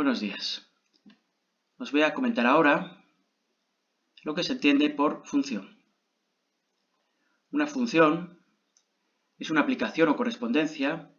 Buenos días. Os voy a comentar ahora lo que se entiende por función. Una función es una aplicación o correspondencia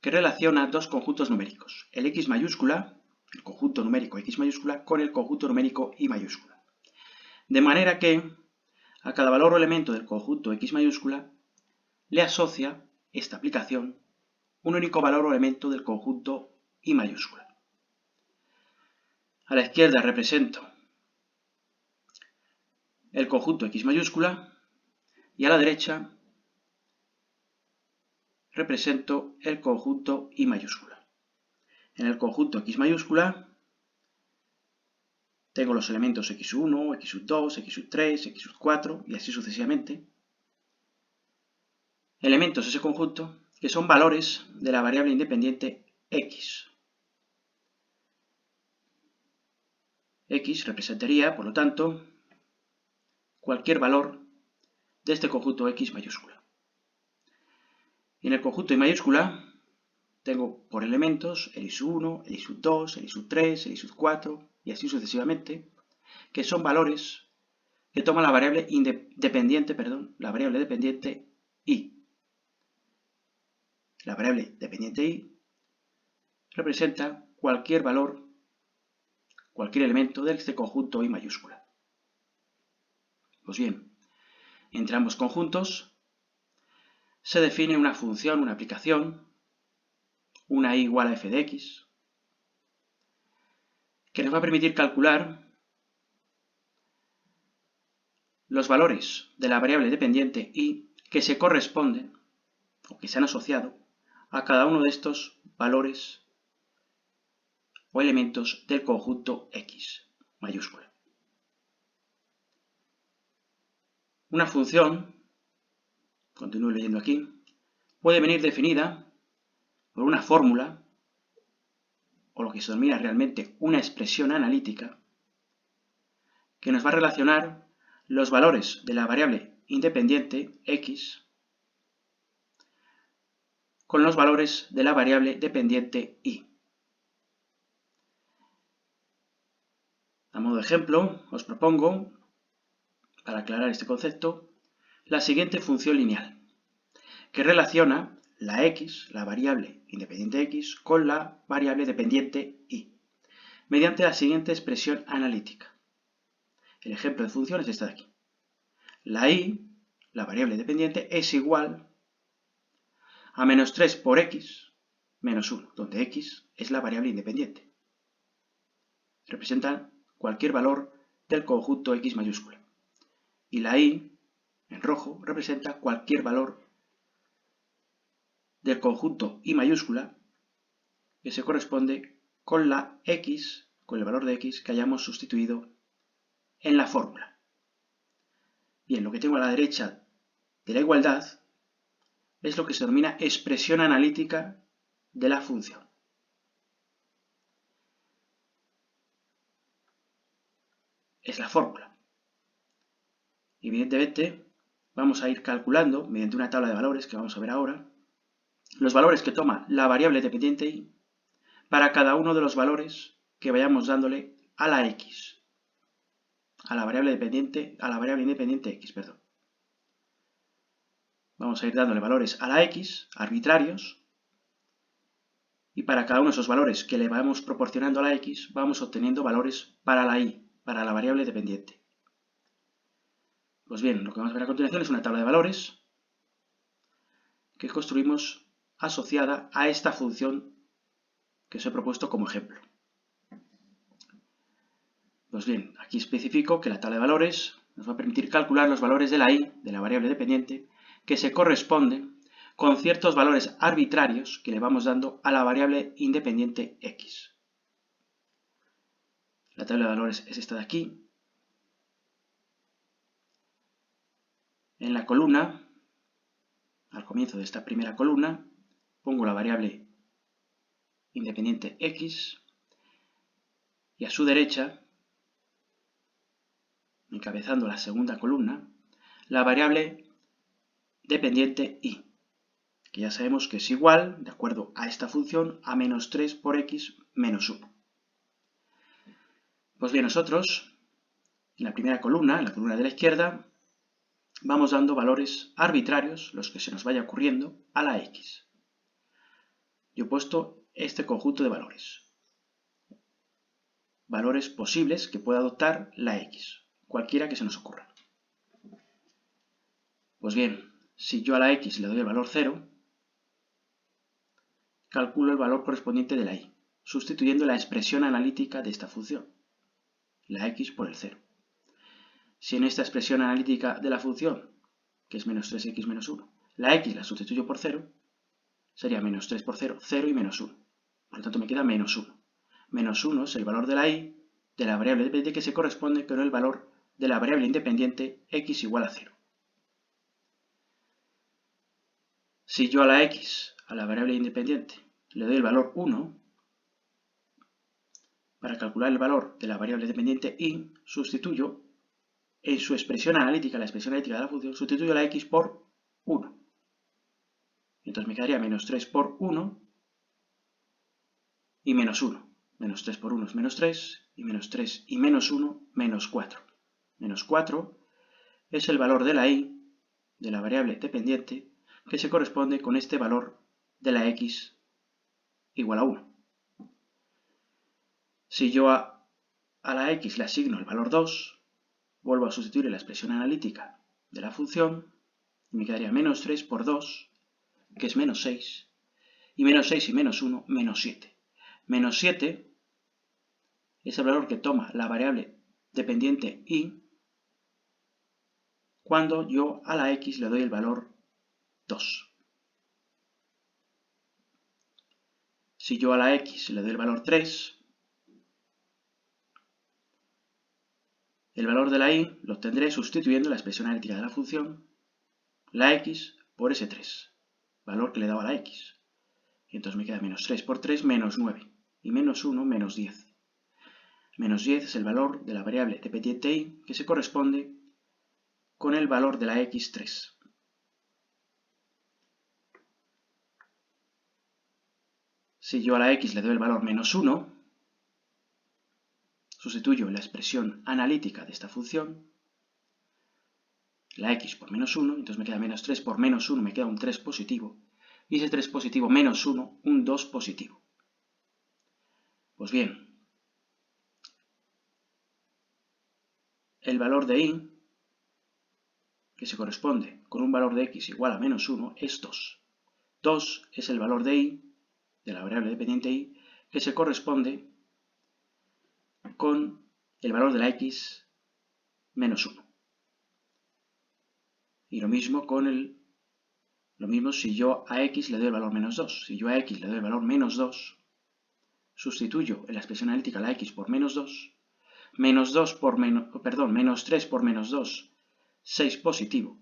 que relaciona dos conjuntos numéricos, el x mayúscula, el conjunto numérico x mayúscula, con el conjunto numérico y mayúscula. De manera que a cada valor o elemento del conjunto x mayúscula le asocia esta aplicación un único valor o elemento del conjunto y mayúscula. A la izquierda represento el conjunto x mayúscula y a la derecha represento el conjunto y mayúscula. En el conjunto x mayúscula tengo los elementos x1, x2, x3, x4 y así sucesivamente. Elementos de ese conjunto que son valores de la variable independiente x. X representaría, por lo tanto, cualquier valor de este conjunto x mayúscula. Y en el conjunto y mayúscula tengo por elementos el x1, el x2, el x3, el x4 y así sucesivamente, que son valores que toma la variable dependiente y. La variable dependiente y representa cualquier valor, cualquier elemento de este conjunto y mayúscula. Pues bien, entre ambos conjuntos se define una función, una aplicación, una y igual a f de x, que nos va a permitir calcular los valores de la variable dependiente y que se corresponden, o que se han asociado, a cada uno de estos valores o elementos del conjunto x mayúscula. Una función, continúo leyendo aquí, puede venir definida por una fórmula, o lo que se denomina realmente una expresión analítica, que nos va a relacionar los valores de la variable independiente x con los valores de la variable dependiente y. A modo de ejemplo, os propongo, para aclarar este concepto, la siguiente función lineal, que relaciona la x, la variable independiente x, con la variable dependiente y, mediante la siguiente expresión analítica. El ejemplo de función es esta de aquí. La y, la variable dependiente, es igual a menos 3 por x menos 1, donde x es la variable independiente. Representa cualquier valor del conjunto x mayúscula. Y la y, en rojo, representa cualquier valor del conjunto y mayúscula que se corresponde con la x, con el valor de x que hayamos sustituido en la fórmula. Bien, lo que tengo a la derecha de la igualdad es lo que se denomina expresión analítica de la función. Es la fórmula. Evidentemente, vamos a ir calculando, mediante una tabla de valores que vamos a ver ahora, los valores que toma la variable dependiente y para cada uno de los valores que vayamos dándole a la x, a la variable independiente x, Vamos a ir dándole valores a la x, arbitrarios, y para cada uno de esos valores que le vamos proporcionando a la x, vamos obteniendo valores para la y, para la variable dependiente. Pues bien, lo que vamos a ver a continuación es una tabla de valores que construimos asociada a esta función que os he propuesto como ejemplo. Pues bien, aquí especifico que la tabla de valores nos va a permitir calcular los valores de la y, de la variable dependiente, que se corresponden con ciertos valores arbitrarios que le vamos dando a la variable independiente x. La tabla de valores es esta de aquí. En la columna, al comienzo de esta primera columna, pongo la variable independiente x y a su derecha, encabezando la segunda columna, la variable dependiente y, que ya sabemos que es igual, de acuerdo a esta función, a menos 3 por x menos 1. Pues bien, nosotros en la primera columna, en la columna de la izquierda, vamos dando valores arbitrarios, los que se nos vaya ocurriendo, a la x. Yo he puesto este conjunto de valores. Valores posibles que pueda adoptar la x, cualquiera que se nos ocurra. Pues bien, si yo a la x le doy el valor 0, calculo el valor correspondiente de la y, sustituyendo la expresión analítica de esta función, la x por el 0. Si en esta expresión analítica de la función, que es menos 3x menos 1, la x la sustituyo por 0, sería menos 3 por 0, 0 y menos 1. Por lo tanto me queda menos 1. Menos 1 es el valor de la y de la variable dependiente que se corresponde con el valor de la variable independiente x igual a 0. Si yo a la x, a la variable independiente, le doy el valor 1, para calcular el valor de la variable dependiente y, sustituyo en su expresión analítica, la expresión analítica de la función, sustituyo la x por 1. Entonces me quedaría menos 3 por 1 y menos 1. Menos 3 por 1 es menos 3, y menos 3 y menos 1, menos 4. Menos 4 es el valor de la y, de la variable dependiente, que se corresponde con este valor de la x igual a 1. Si yo a la x le asigno el valor 2, vuelvo a sustituir la expresión analítica de la función, y me quedaría menos 3 por 2, que es menos 6, y menos 6 y menos 1, menos 7. Menos 7 es el valor que toma la variable dependiente y cuando yo a la x le doy el valor 2. Si yo a la x le doy el valor 3, el valor de la y lo obtendré sustituyendo la expresión analítica de la función, la x por ese 3, valor que le he dado a la x. Y entonces me queda menos 3 por 3, menos 9, y menos 1, menos 10. Menos 10 es el valor de la variable dependiente y que se corresponde con el valor de la x3. Si yo a la x le doy el valor menos 1, sustituyo la expresión analítica de esta función, la x por menos 1, entonces me queda menos 3 por menos 1, me queda un 3 positivo, y ese 3 positivo menos 1, un 2 positivo. Pues bien, el valor de y, que se corresponde con un valor de x igual a menos 1, es 2. 2 es el valor de y, de la variable dependiente y, que se corresponde con el valor de la x menos 1. Y lo mismo si yo a x le doy el valor menos 2. Si yo a x le doy el valor menos 2, sustituyo en la expresión analítica la x por menos 2, menos 3 por menos 2, 6 positivo.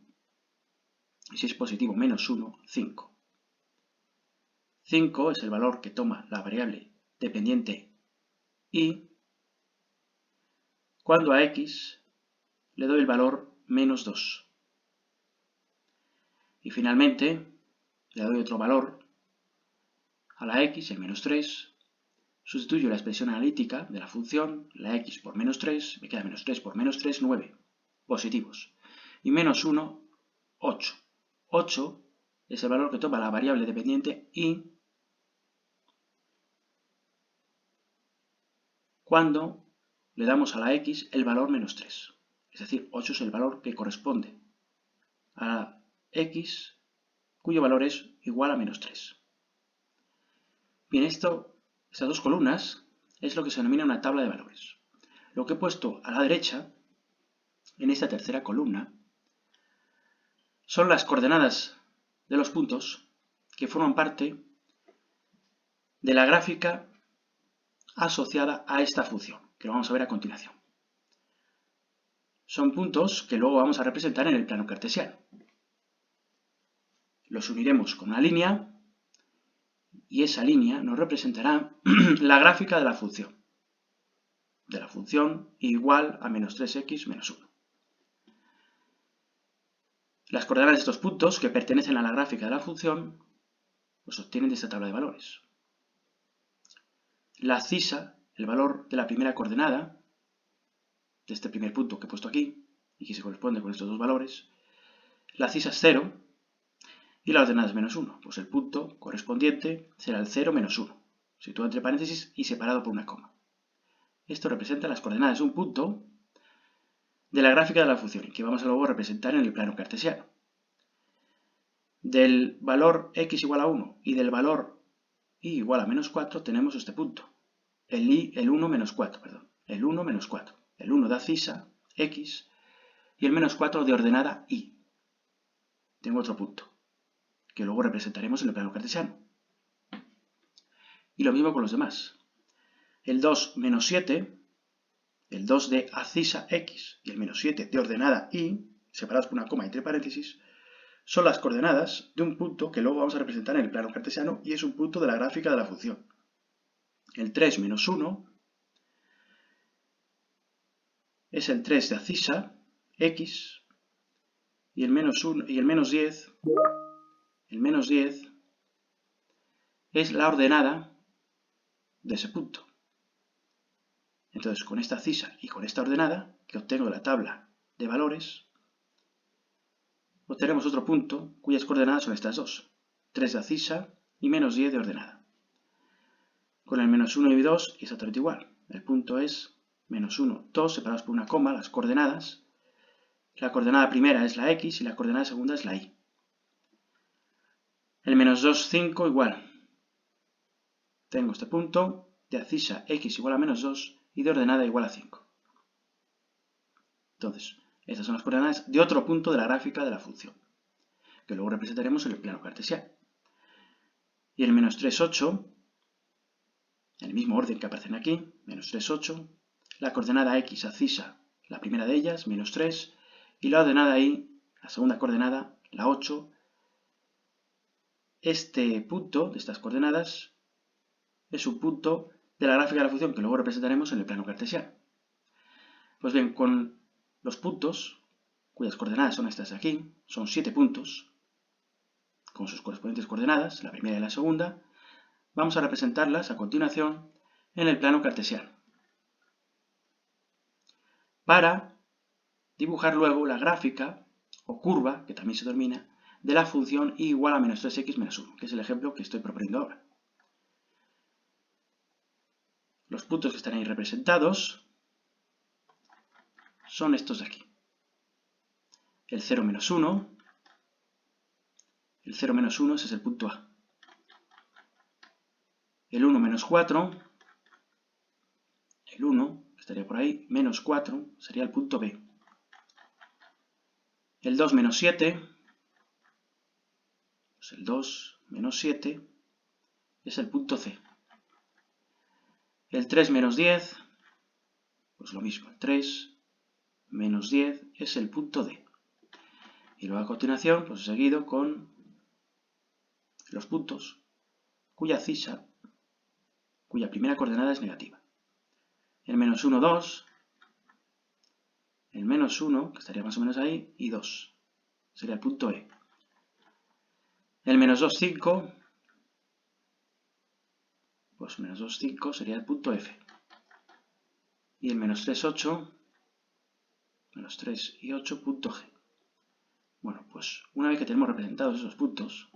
Y si es positivo menos 1, 5. 5 es el valor que toma la variable dependiente y cuando a x le doy el valor menos 2. Y finalmente le doy otro valor a la x, el menos 3, sustituyo la expresión analítica de la función, la x por menos 3, me queda menos 3 por menos 3, 9 positivos. Y menos 1, 8. 8 es el valor que toma la variable dependiente y cuando le damos a la x el valor menos 3. Es decir, 8 es el valor que corresponde a la x cuyo valor es igual a menos 3. Bien, estas dos columnas es lo que se denomina una tabla de valores. Lo que he puesto a la derecha, en esta tercera columna, son las coordenadas de los puntos que forman parte de la gráfica asociada a esta función, que lo vamos a ver a continuación. Son puntos que luego vamos a representar en el plano cartesiano. Los uniremos con una línea y esa línea nos representará la gráfica de la función igual a menos 3x menos 1. Las coordenadas de estos puntos que pertenecen a la gráfica de la función los obtienen de esta tabla de valores. La abscisa, el valor de la primera coordenada, de este primer punto que he puesto aquí, y que se corresponde con estos dos valores, la abscisa es 0 y la ordenada es menos 1. Pues el punto correspondiente será el 0, menos 1, situado entre paréntesis y separado por una coma. Esto representa las coordenadas de un punto de la gráfica de la función, que vamos a luego representar en el plano cartesiano. Del valor x igual a 1 y del valor y igual a menos 4 tenemos este punto. El 1 menos 4, perdón. El 1 menos 4. El 1 de abscisa, x, y el menos 4 de ordenada, y. Tengo otro punto, que luego representaremos en el plano cartesiano. Y lo mismo con los demás. El 2 menos 7, el 2 de abscisa, x, y el menos 7 de ordenada, y, separados por una coma entre paréntesis, son las coordenadas de un punto que luego vamos a representar en el plano cartesiano y es un punto de la gráfica de la función. El 3 menos 1 es el 3 de abscisa, x, y el menos 10, es la ordenada de ese punto. Entonces, con esta abscisa y con esta ordenada, que obtengo de la tabla de valores, obtenemos otro punto cuyas coordenadas son estas dos, 3 de abscisa y menos 10 de ordenada. Con el menos 1 y 2 es exactamente igual. El punto es menos 1, 2 separados por una coma, las coordenadas. La coordenada primera es la x y la coordenada segunda es la y. El menos 2, 5 igual. Tengo este punto de abscisa x igual a menos 2 y de ordenada igual a 5. Entonces, estas son las coordenadas de otro punto de la gráfica de la función, que luego representaremos en el plano cartesiano. Y el menos 3, 8, en el mismo orden que aparecen aquí, menos 3, 8, la coordenada x abscisa, la primera de ellas, menos 3, y la ordenada y, la segunda coordenada, la 8. Este punto de estas coordenadas es un punto de la gráfica de la función que luego representaremos en el plano cartesiano. Pues bien, con los puntos, cuyas coordenadas son estas de aquí, son 7 puntos, con sus correspondientes coordenadas, la primera y la segunda, vamos a representarlas a continuación en el plano cartesiano, para dibujar luego la gráfica o curva, que también se denomina, de la función y igual a menos 3x menos 1, que es el ejemplo que estoy proponiendo ahora. Los puntos que están ahí representados son estos de aquí. El 0 menos 1, el 0 menos 1 ese es el punto A. El 1 menos 4, el 1, que estaría por ahí, menos 4, sería el punto B. El 2 menos 7, pues el 2 menos 7 es el punto C. El 3 menos 10, pues lo mismo, el 3 menos 10 es el punto D. Y luego a continuación, pues he seguido con los puntos cuya abscisa, cuya primera coordenada es negativa. El menos 1, 2, el menos 1, que estaría más o menos ahí, y 2, sería el punto E. El menos 2, 5, pues menos 2, 5 sería el punto F. Y el menos 3, 8, menos 3 y 8, punto G. Bueno, pues una vez que tenemos representados esos puntos,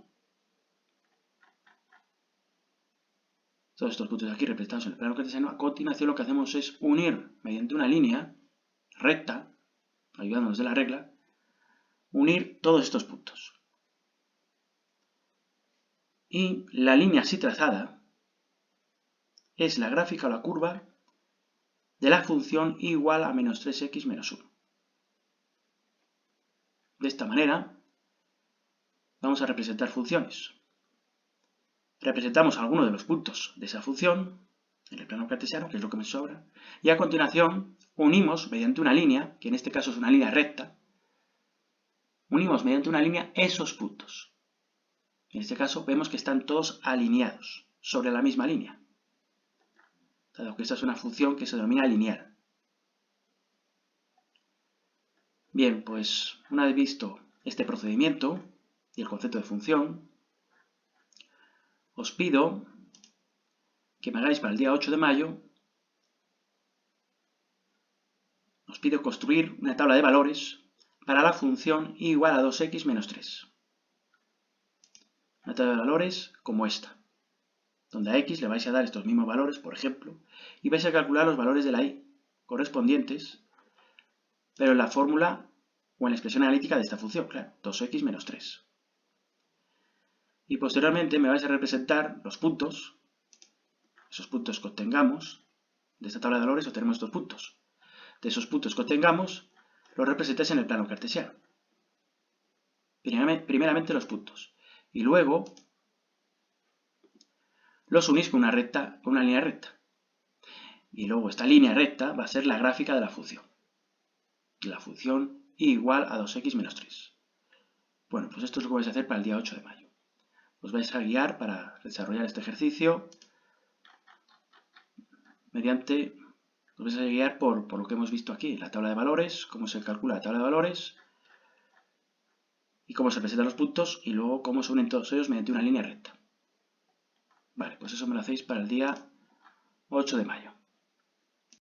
todos estos puntos de aquí representados en el plano cartesiano, a continuación lo que hacemos es unir mediante una línea recta, ayudándonos de la regla, unir todos estos puntos. Y la línea así trazada es la gráfica o la curva de la función y igual a menos 3x menos 1. De esta manera vamos a representar funciones. Representamos algunos de los puntos de esa función en el plano cartesiano, que es lo que me sobra, y a continuación unimos mediante una línea, que en este caso es una línea recta, unimos mediante una línea esos puntos. En este caso vemos que están todos alineados sobre la misma línea, dado que esta es una función que se denomina lineal. Bien, pues una vez visto este procedimiento y el concepto de función, os pido que me hagáis para el día 8 de mayo, os pido construir una tabla de valores para la función y igual a 2x menos 3. Una tabla de valores como esta, donde a x le vais a dar estos mismos valores, por ejemplo, y vais a calcular los valores de la y correspondientes, pero en la fórmula o en la expresión analítica de esta función, claro, 2x menos 3. Y posteriormente me vais a representar los puntos, esos puntos que obtengamos de esta tabla de valores, obtenemos estos puntos. De esos puntos que obtengamos, los representáis en el plano cartesiano. Primeramente los puntos. Y luego los unís con una recta, con una línea recta. Y luego esta línea recta va a ser la gráfica de la función. La función y igual a 2x menos 3. Bueno, pues esto es lo que vais a hacer para el día 8 de mayo. Os vais a guiar para desarrollar este ejercicio mediante, os vais a guiar por lo que hemos visto aquí, la tabla de valores, cómo se calcula la tabla de valores y cómo se presentan los puntos y luego cómo se unen todos ellos mediante una línea recta. Vale, pues eso me lo hacéis para el día 8 de mayo.